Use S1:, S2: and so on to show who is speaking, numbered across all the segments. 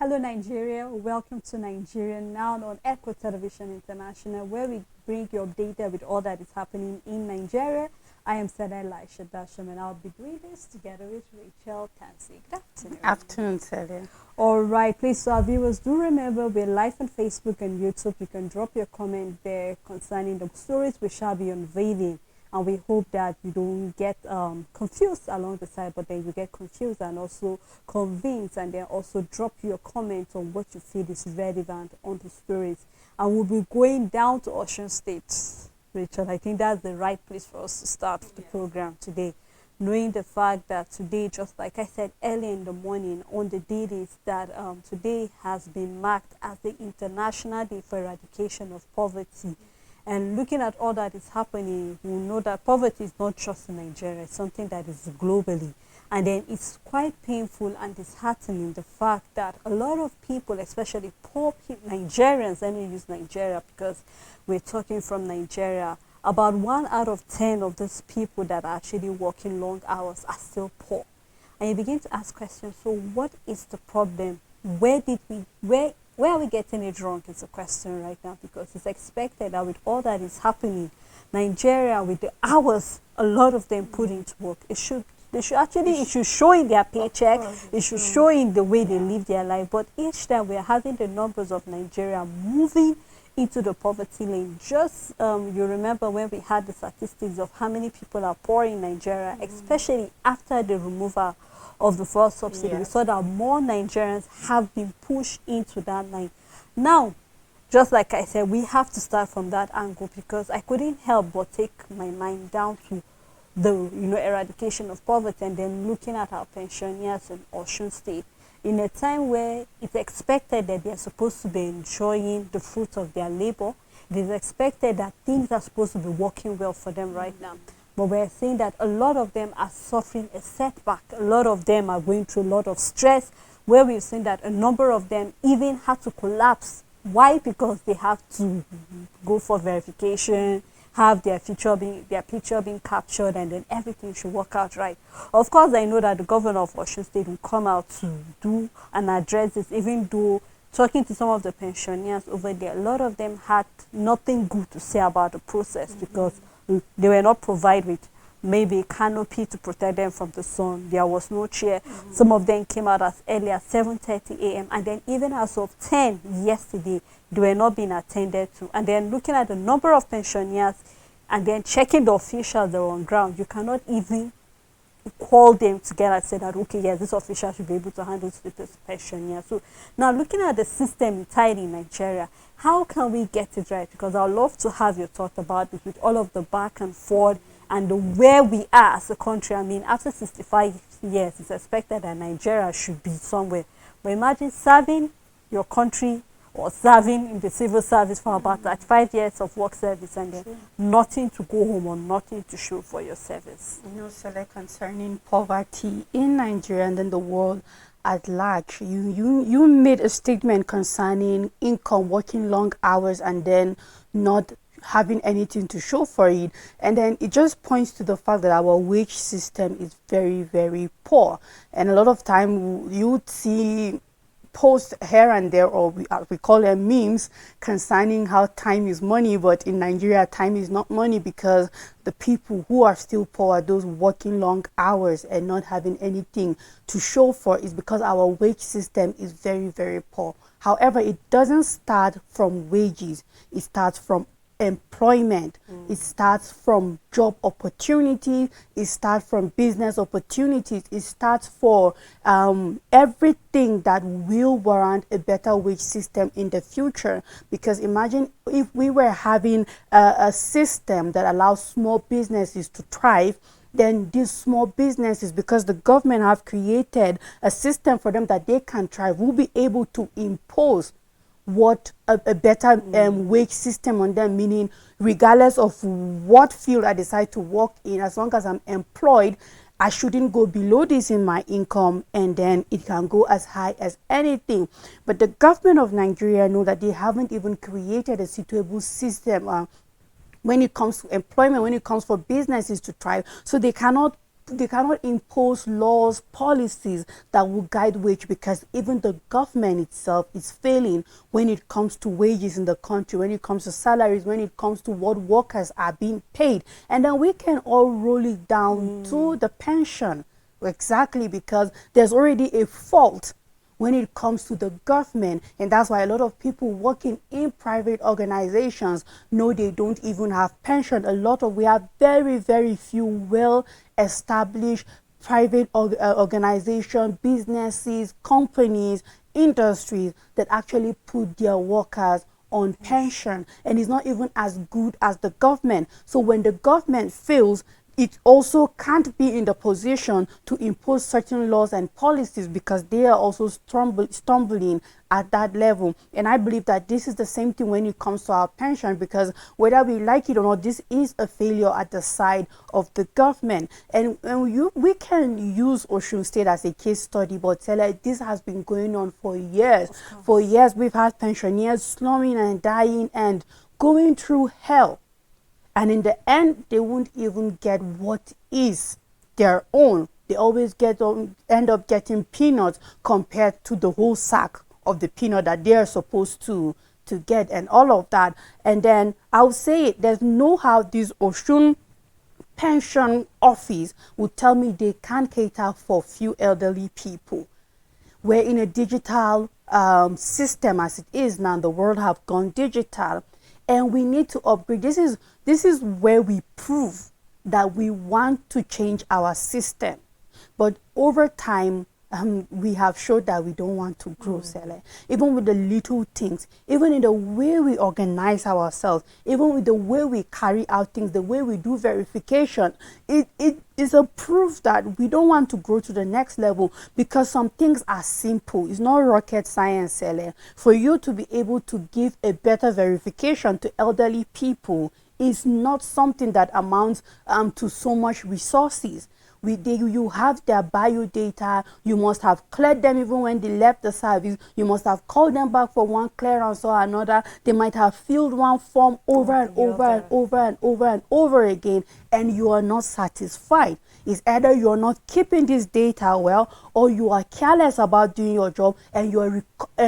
S1: Hello, Nigeria. Welcome to Nigeria Now on Echo Television International, where we bring you updated with all that is happening in Nigeria. I am Sada Elisha Dasham, and I'll be doing this together with Rachel Tansy. Good afternoon.
S2: Afternoon, Celia.
S1: All right, please, so our viewers, do remember we're live on Facebook and YouTube. You can drop your comment there concerning the stories we shall be unveiling. And we hope that you don't get confused along the side, but then you get confused and also convinced, and then also drop your comment on what you feel is relevant on the stories. And we'll be going down to Osun State. Rachel, I think that's the right place for us to start the program today, knowing the fact that today, just like I said earlier in the morning, on the day is that today has been marked as the International Day for Eradication of Poverty. And looking at all that is happening, we know that poverty is not just in Nigeria, it's something that is globally. And then it's quite painful and disheartening the fact that a lot of people, especially poor Nigerians, let me use Nigeria because we're talking from Nigeria, about 1 out of 10 of those people that are actually working long hours are still poor. And you begin to ask questions, so what is the problem? Where are we getting it wrong is the question right now, because it's expected that with all that is happening, Nigeria, with the hours a lot of them put into work, it should show in their paycheck, it should show in the way they live their life. But each time we're having the numbers of Nigeria moving into the poverty lane. Just you remember when we had the statistics of how many people are poor in Nigeria, especially after the removal of the fuel subsidy. Yes. We saw that more Nigerians have been pushed into that line. Now, just like I said, we have to start from that angle, because I couldn't help but take my mind down to the eradication of poverty, and then looking at our pensioners in Osun State in a time where it's expected that they're supposed to be enjoying the fruit of their labor. It is expected that things are supposed to be working well for them right now. But we're seeing that a lot of them are suffering a setback. A lot of them are going through a lot of stress, where we've seen that a number of them even had to collapse. Why? Because they have to go for verification, have their picture being captured, and then everything should work out right. Of course, I know that the governor of Osun State will come out to do and address this, even though talking to some of the pensioners over there, a lot of them had nothing good to say about the process, because they were not provided with maybe canopy to protect them from the sun. There was no chair. Some of them came out as early as 7:30 a.m. and then even as of 10 yesterday, they were not being attended to. And then looking at the number of pensioners and then checking the officials that were on ground, you cannot even call them together and say that, okay, yes, this official should be able to handle this pensioners. So now looking at the system inside in Nigeria, how can we get it right? Because I'd love to have your thought about it with all of the back and forth and where we are as a country. I mean, after 65 years, it's expected that Nigeria should be somewhere. But imagine serving your country or serving in the civil service for about 35 years of work service, and then nothing to go home or nothing to show for your service.
S2: Select concerning poverty in Nigeria and then the world at large. You made a statement concerning income, working long hours, and then not having anything to show for it. And then it just points to the fact that our wage system is very, very poor. And a lot of time you would see posts here and there, or we call them memes, concerning how time is money. But in Nigeria, time is not money, because the people who are still poor are those working long hours and not having anything to show for, is because our wage system is very, very poor. However, it doesn't start from wages. It starts from employment. It starts from job opportunities. It starts from business opportunities. It starts for everything that will warrant a better wage system in the future. Because imagine if we were having a system that allows small businesses to thrive, then these small businesses, because the government have created a system for them that they can thrive, will be able to impose a better wage system on them, meaning regardless of what field I decide to work in, as long as I'm employed, I shouldn't go below this in my income, and then it can go as high as anything. But the government of Nigeria know that they haven't even created a suitable system when it comes to employment, when it comes for businesses to thrive. So they cannot impose laws, policies that will guide wage, because even the government itself is failing when it comes to wages in the country, when it comes to salaries, when it comes to what workers are being paid. And then we can all roll it down to the pension. Exactly, because there's already a fault when it comes to the government, and that's why a lot of people working in private organizations know they don't even have pension. We have very, very few well established private organization, businesses, companies, industries that actually put their workers on pension, and it's not even as good as the government. So when the government fails, it also can't be in the position to impose certain laws and policies, because they are also stumbling at that level. And I believe that this is the same thing when it comes to our pension, because whether we like it or not, this is a failure at the side of the government. And we can use Osun State as a case study, but this has been going on for years. For years, we've had pensioners slumming and dying and going through hell. And in the end, they won't even get what is their own. They always end up getting peanuts compared to the whole sack of the peanut that they are supposed to get, and all of that. And then I'll say it, there's no how this Osun pension office would tell me they can't cater for few elderly people. We're in a digital system as it is now. The world have gone digital, and we need to upgrade. This is where we prove that we want to change our system. But over time, we have showed that we don't want to grow, Sele. Even with the little things, even in the way we organize ourselves, even with the way we carry out things, the way we do verification, it is a proof that we don't want to grow to the next level, because some things are simple. It's not rocket science, Sele. For you to be able to give a better verification to elderly people is not something that amounts to so much resources. You have their bio data. You must have cleared them even when they left the service. You must have called them back for one clearance or another. They might have filled one form over and over again, and you are not satisfied. It's either you are not keeping this data well, or you are careless about doing your job, and you are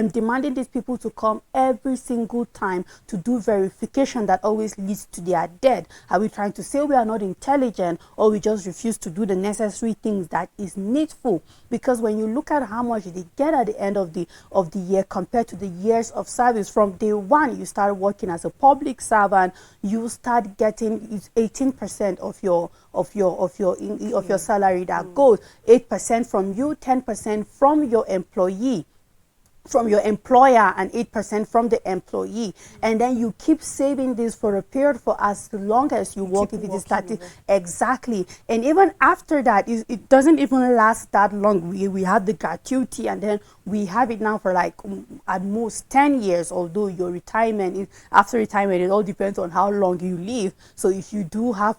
S2: demanding these people to come every single time to do verification that always leads to their death. Are we trying to say we are not intelligent, or we just refuse to do the necessary things that is needful? Because when you look at how much they get at the end of the year compared to the years of service, from day one you start working as a public servant, you start getting 18% of your salary that goes, 8% from you, 10% from your employee, from your employer, and 8% from the employee. And then you keep saving this for a period for as long as you work, if it is 30. Exactly. And even after that, it doesn't even last that long. We have the gratuity, and then we have it now for like at most 10 years, although your retirement, after retirement, it all depends on how long you live. So if you do have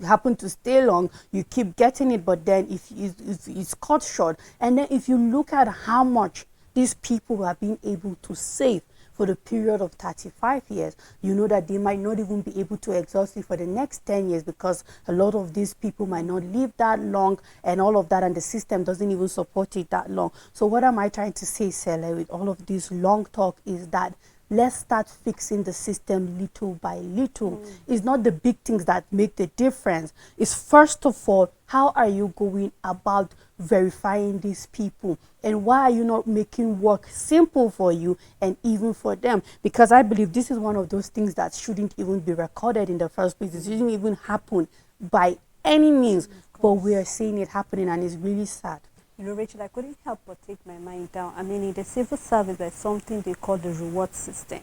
S2: happen to stay long, you keep getting it, but then if it's cut short. And then if you look at how much these people are being able to save for the period of 35 years, you know that they might not even be able to exhaust it for the next 10 years, because a lot of these people might not live that long, and all of that, and the system doesn't even support it that long. So what am I trying to say, Sele, with all of this long talk is that let's start fixing the system little by little. It's not the big things that make the difference. It's first of all, how are you going about verifying these people? And why are you not making work simple for you and even for them? Because I believe this is one of those things that shouldn't even be recorded in the first place. It shouldn't even happen by any means. But we are seeing it happening, and it's really sad.
S1: You know, Rachel, I couldn't help but take my mind down. I mean, in the civil service, there's something they call the reward system,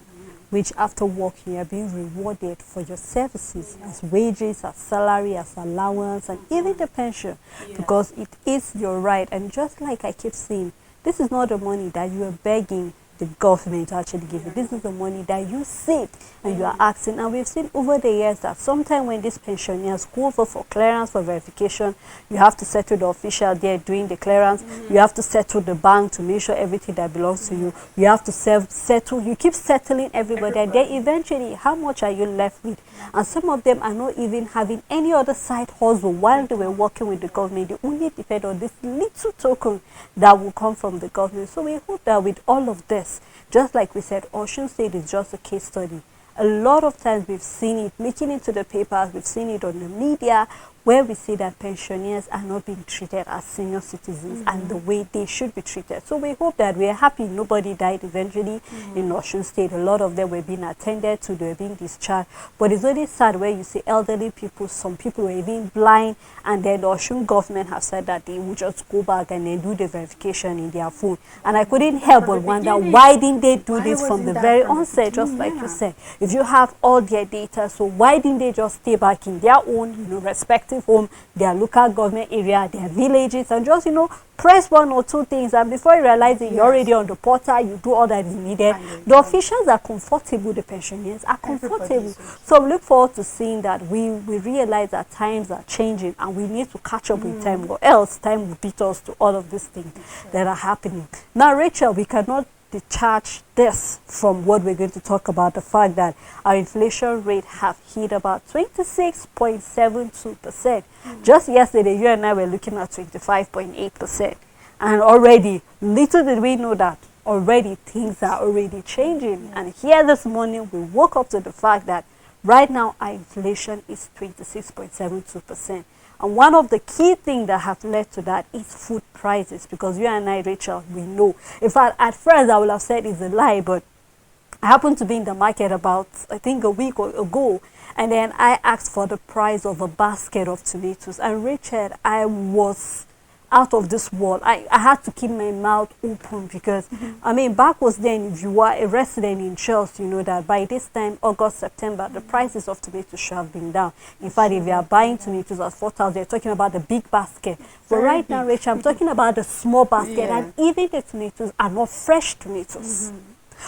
S1: which after working, you're being rewarded for your services, as wages, as salary, as allowance, and even the pension, because it is your right. And just like I keep saying, this is not the money that you are begging the government to actually give you. This is the money that you saved and you are asking. And we've seen over the years that sometimes when these pensioners go over for clearance, for verification, you have to settle the official there doing the clearance. You have to settle the bank to make sure everything that belongs to you. You have to settle. You keep settling everybody. And then eventually, how much are you left with? And some of them are not even having any other side hustle while they were working with the government. They only depend on this little token that will come from the government. So we hope that with all of this, just like we said, Osun State is just a case study. A lot of times we've seen it making it to the papers, we've seen it on the media, where we see that pensioners are not being treated as senior citizens and the way they should be treated. So we hope that we are happy nobody died eventually in Osun State. A lot of them were being attended to, they were being discharged. But it's only sad where you see elderly people, some people were even blind, and then the Osun government have said that they will just go back and then do the verification in their phone. And I couldn't help but wonder, why didn't they do this from the very onset, just like you said? If you have all their data, so why didn't they just stay back in their own, respective home, their local government area, their villages, and just, press one or two things, and before you realize it, you're already on the portal, you do all that is needed. The officials are comfortable, the pensioners are comfortable. So we look forward to seeing that. We realize that times are changing and we need to catch up with time, or else time will beat us to all of these things that are happening. Now, Rachel, we cannot detach this from what we're going to talk about, the fact that our inflation rate have hit about 26.72%. Just yesterday, you and I were looking at 25.8%. And already, little did we know that already things are already changing. And here this morning, we woke up to the fact that right now, our inflation is 26.72%. And one of the key things that have led to that is food prices, because you and I, Rachel, we know. In fact, at first I would have said it's a lie, but I happened to be in the market about, I think, a week ago, and then I asked for the price of a basket of tomatoes. And Rachel, I was out of this world. I had to keep my mouth open because, back was then, if you were a resident in Chelsea, you know that by this time, August, September, the prices of tomatoes should have been down. In fact, if you are buying tomatoes at 4,000, you're talking about the big basket. But right now, Rachel, I'm talking about the small basket, and even the tomatoes are not fresh tomatoes.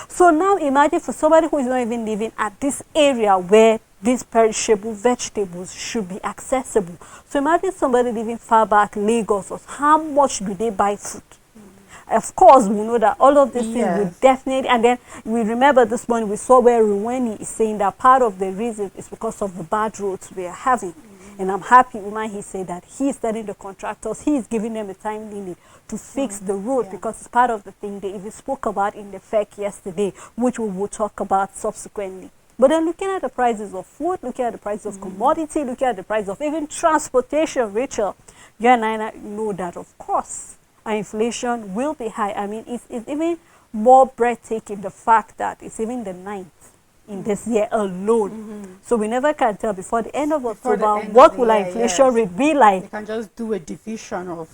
S1: So now imagine for somebody who is not even living at this area where these perishable vegetables should be accessible. So imagine somebody living far back, Lagos, or how much do they buy food? Of course, we know that all of these things will definitely, and then we remember this morning we saw where Ruweni is saying that part of the reason is because of the bad roads we are having. And I'm happy, Uma, he said that he is telling the contractors, he is giving them a time limit to fix the road, because it's part of the thing they even spoke about in the FEC yesterday, which we will talk about subsequently. But then looking at the prices of food, looking at the price of commodity, looking at the price of even transportation, Rachel, you and I know that, of course, our inflation will be high. It's even more breathtaking, the fact that it's even the 9th in this year alone. So we never can tell before the end of October what will our inflation rate be like.
S2: You can just do a division of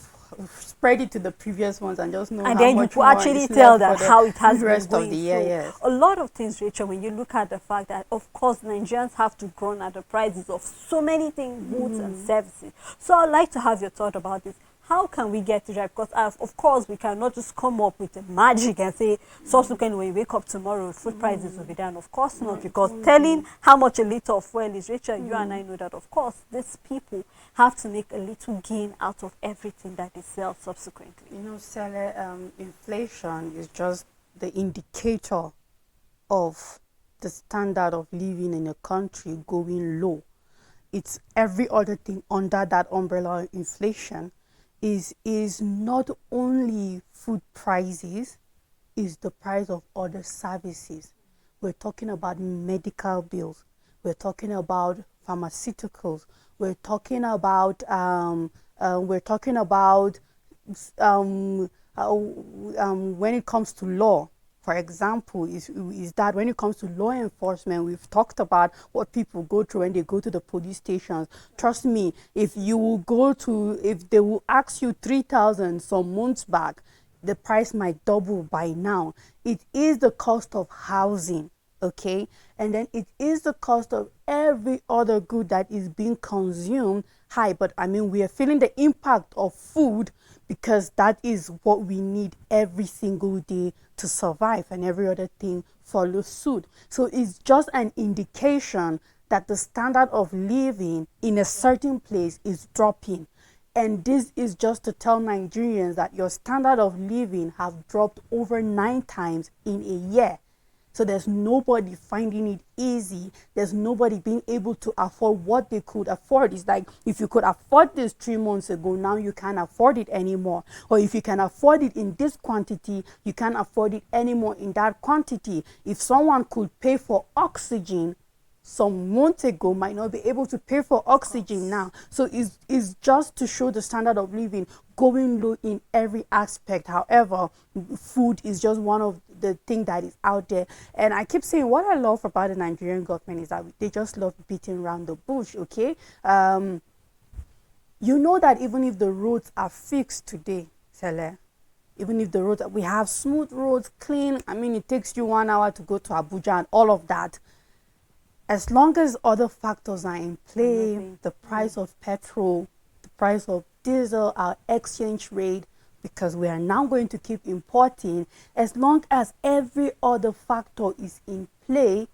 S2: spread it to the previous ones and just know,
S1: and
S2: how
S1: then
S2: much
S1: you could actually tell that how it has
S2: the rest
S1: been
S2: of
S1: going.
S2: the year.
S1: So a lot of things, Rachel, when you look at the fact that, of course, Nigerians have to groan at the prices of so many things, goods and services. So I'd like to have your thought about this. How can we get it right? Because, of course, we cannot just come up with a magic and say, subsequently, when you wake up tomorrow, food prices will be down. Of course not, because telling how much a liter of fuel is, Rachel, you and I know that, of course, these people have to make a little gain out of everything that they sell subsequently.
S2: Sally, inflation is just the indicator of the standard of living in a country going low. It's every other thing under that umbrella of inflation. Is not only food prices, is the price of other services. We're talking about medical bills. We're talking about pharmaceuticals. We're talking about when it comes to law. For example, is that when it comes to law enforcement, we've talked about what people go through when they go to the police stations. Trust me, if they will ask you 3,000 some months back, the price might double by now. It is the cost of housing, okay? And then it is the cost of every other good that is being consumed high. But we are feeling the impact of food because that is what we need every single day to survive, and every other thing follows suit. So it's just an indication that the standard of living in a certain place is dropping. And this is just to tell Nigerians that your standard of living have dropped over 9 times in a year. So there's nobody finding it easy. There's nobody being able to afford what they could afford. It's like, if you could afford this 3 months ago, now you can't afford it anymore. Or if you can afford it in this quantity, you can't afford it anymore in that quantity. If someone could pay for oxygen some months ago, might not be able to pay for oxygen now. So it's just to show the standard of living going low in every aspect. However, food is just one of the things that is out there. And I keep saying, what I love about the Nigerian government is that they just love beating around the bush. Okay, you know that even if the roads are fixed today, Sele, even if the roads, we have smooth roads, clean, I mean, it takes you 1 hour to go to Abuja and all of that. As long as other factors are in play, the price of petrol, the price of diesel, our exchange rate, because we are now going to keep importing, as long as every other factor is in play,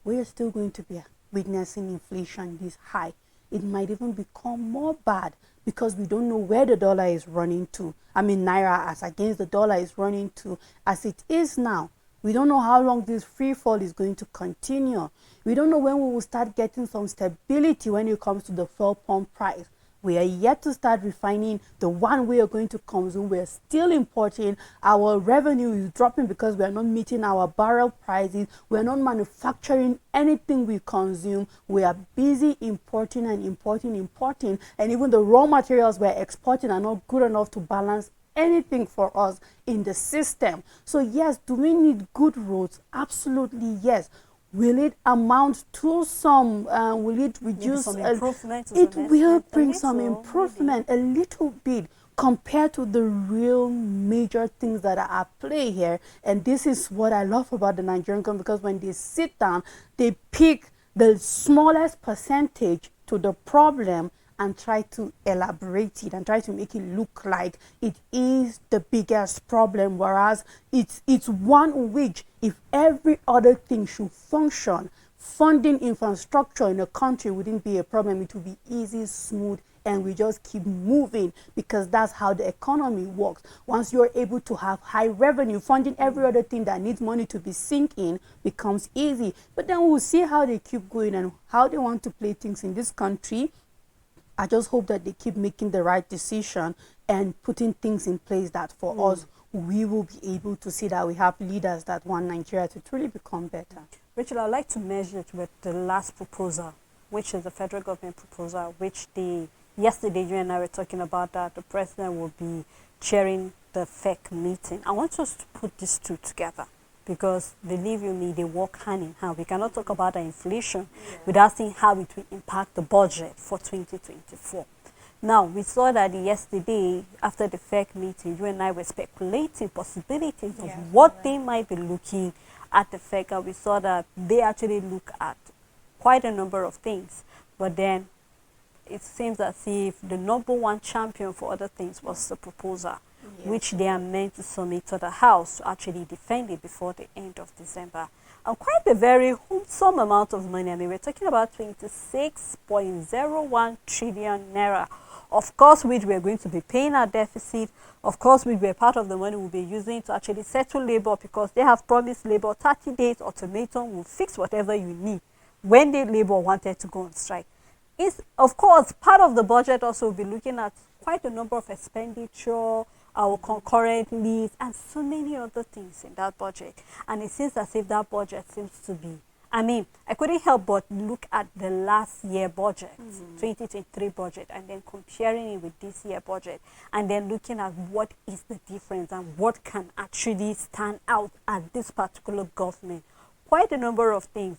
S2: we are still going to be witnessing inflation this high. It might even become more bad because we don't know where the dollar is running to. I mean, Naira as against the dollar is running to as it is now. We don't know how long this free fall is going to continue. We don't know when we will start getting some stability when it comes to the fuel pump price. We are yet to start refining the one we are going to consume. We are still importing. Our revenue is dropping because we are not meeting our barrel prices. We are not manufacturing anything we consume. We are busy importing and importing. And even the raw materials we are exporting are not good enough to balance anything for us in the system. So yes, do we need good roads? Absolutely yes. Will it amount to some, will it reduce? It will bring some improvement, a little bit, compared to the real major things that are at play here. And this is what I love about the Nigerian government, because when they sit down, they pick the smallest percentage to the problem and try to elaborate it and try to make it look like it is the biggest problem, whereas it's one which, if every other thing should function, funding infrastructure in a country wouldn't be a problem. It would be easy, smooth, and we just keep moving, because that's how the economy works. Once you're able to have high revenue, funding every other thing that needs money to be sinking becomes easy. But then we'll see how they keep going and how they want to play things in this country. I just hope that they keep making the right decision and putting things in place that for us, we will be able to see that we have leaders that want Nigeria to truly become better.
S1: Rachel, I'd like to measure it with the last proposal, which is the federal government proposal, which yesterday you and I were talking about that the president will be chairing the FEC meeting. I want us to put these two together, because believe you me, they work hand in hand. We cannot talk about the inflation without seeing how it will impact the budget for 2024. Now, we saw that yesterday, after the FEC meeting, you and I were speculating possibilities of what they might be looking at the FEC, and we saw that they actually look at quite a number of things. But then it seems as if the number one champion for other things was the proposal, which they are meant to submit to the House to actually defend it before the end of December. And quite a very wholesome amount of money. I mean, we're talking about 26.01 trillion naira. Of course, which we're going to be paying our deficit. Of course, which we're part of the money we'll be using to actually settle labor, because they have promised labor 30 days ultimatum will fix whatever you need when the labor wanted to go on strike. Is of course, part of the budget also will be looking at quite a number of expenditure, our concurrent needs, and so many other things in that budget. And it seems as if that budget seems to be, I mean, I couldn't help but look at the last year budget, 2023 budget, and then comparing it with this year budget, and then looking at what is the difference and what can actually stand out at this particular government. Quite a number of things.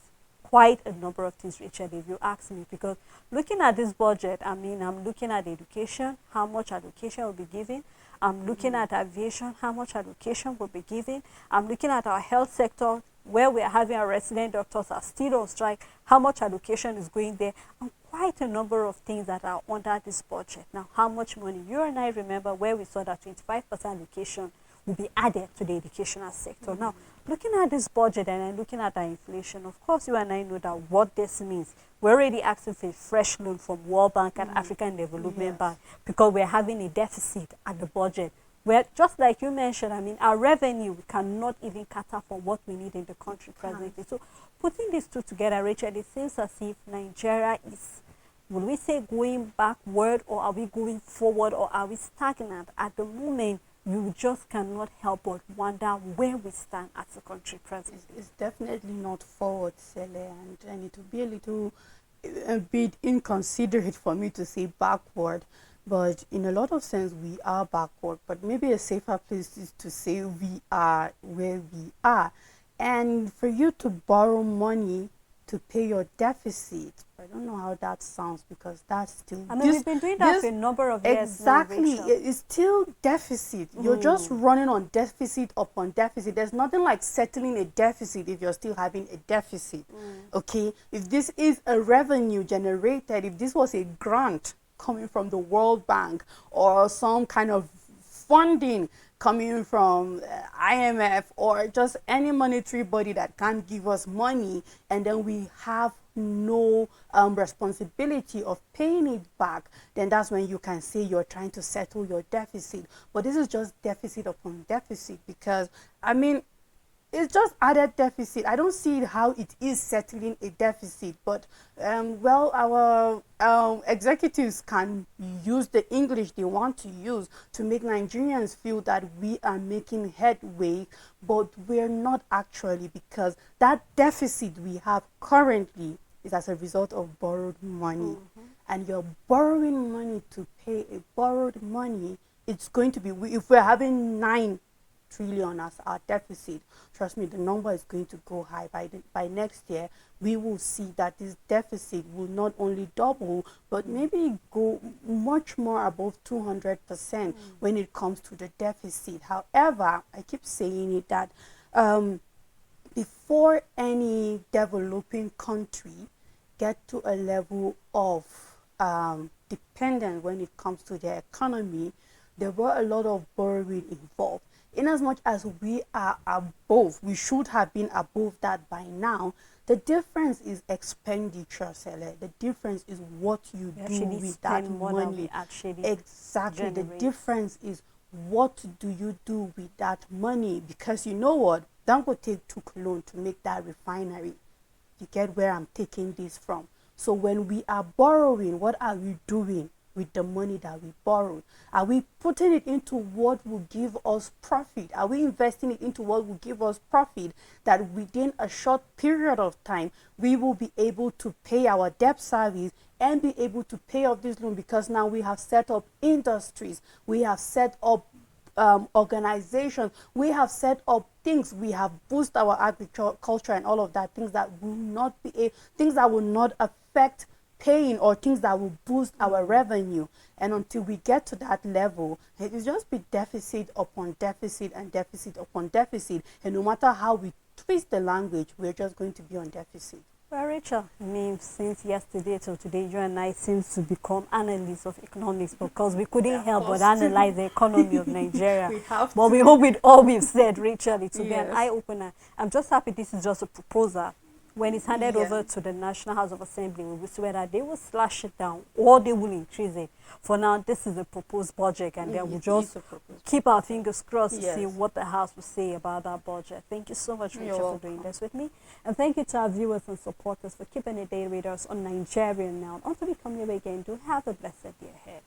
S1: Rachel, if you ask me, because looking at this budget, I mean, I'm looking at education, how much education will be given. I'm looking at aviation, how much education will be given. I'm looking at our health sector, where we are having our resident doctors are still on strike, how much allocation is going there, and quite a number of things that are under this budget. Now, how much money? You and I remember where we saw that 25% allocation will be added to the educational sector. Now, looking at this budget and then looking at our inflation, of course, you and I know that what this means. We're already asking for a fresh loan from World Bank and African Development Bank because we're having a deficit at the budget. Where, just like you mentioned, I mean, our revenue cannot even cater for what we need in the country presently. So, putting these two together, Rachel, it seems as if Nigeria is, will we say, going backward, or are we going forward, or are we stagnant? At the moment, you just cannot help but wonder where we stand as a country presently.
S2: It's definitely not forward, Sele, and it would be a bit inconsiderate for me to say backward, but in a lot of sense we are backward. But maybe a safer place is to say we are where we are, and for you to borrow money to pay your deficit. I don't know how that sounds, because that's still...
S1: I mean, we've been doing that for a number of years.
S2: Exactly. It's still deficit. You're just running on deficit upon deficit. There's nothing like settling a deficit if you're still having a deficit. Okay? If this is a revenue generated, if this was a grant coming from the World Bank or some kind of funding coming from IMF or just any monetary body that can give us money, and then we have no responsibility of paying it back, then that's when you can say you're trying to settle your deficit. But this is just deficit upon deficit, because I mean, it's just added deficit. I don't see how it is settling a deficit, but well, our executives can use the English they want to use to make Nigerians feel that we are making headway, but we're not actually, because that deficit we have currently is as a result of borrowed money. And you're borrowing money to pay a borrowed money. It's going to be, if we're having 9 trillion as our deficit, trust me, the number is going to go high. By next year, we will see that this deficit will not only double, but maybe go much more above 200% when it comes to the deficit. However, I keep saying it that before any developing country get to a level of dependence when it comes to their economy, there were a lot of borrowing involved. In as much as we are above, we should have been above that by now, the difference is expenditure, Sele. The difference is what you do with that money. Exactly. The difference is what do you do with that money? Because you know what? Dangote took loan to make that refinery. You get where I'm taking this from. So when we are borrowing, what are we doing with the money that we borrowed? Are we putting it into what will give us profit? Are we investing it into what will give us profit, that within a short period of time we will be able to pay our debt service and be able to pay off this loan? Because now we have set up industries, we have set up organizations, we have set up things, we have boosted our agriculture and all of that, things that will not be things that will not affect paying, or things that will boost our revenue. And until we get to that level, it will just be deficit upon deficit and deficit upon deficit. And no matter how we twist the language, we're just going to be on deficit.
S1: Well, Rachel, I mean, since yesterday till today, you and I seem to become analysts of economics, because we couldn't help but analyze the economy of Nigeria. We hope with all we've said, Rachel, it will be an eye-opener. I'm just happy this is just a proposal. When it's handed over to the National House of Assembly, we will see whether they will slash it down or they will increase it. For now, this is a proposed budget, and then we'll just keep our fingers crossed to see what the House will say about that budget. Thank you so much, Rachel, for doing this with me. And thank you to our viewers and supporters for keeping it day with us on Nigerian Now. Until we come here again, do have a blessed day ahead.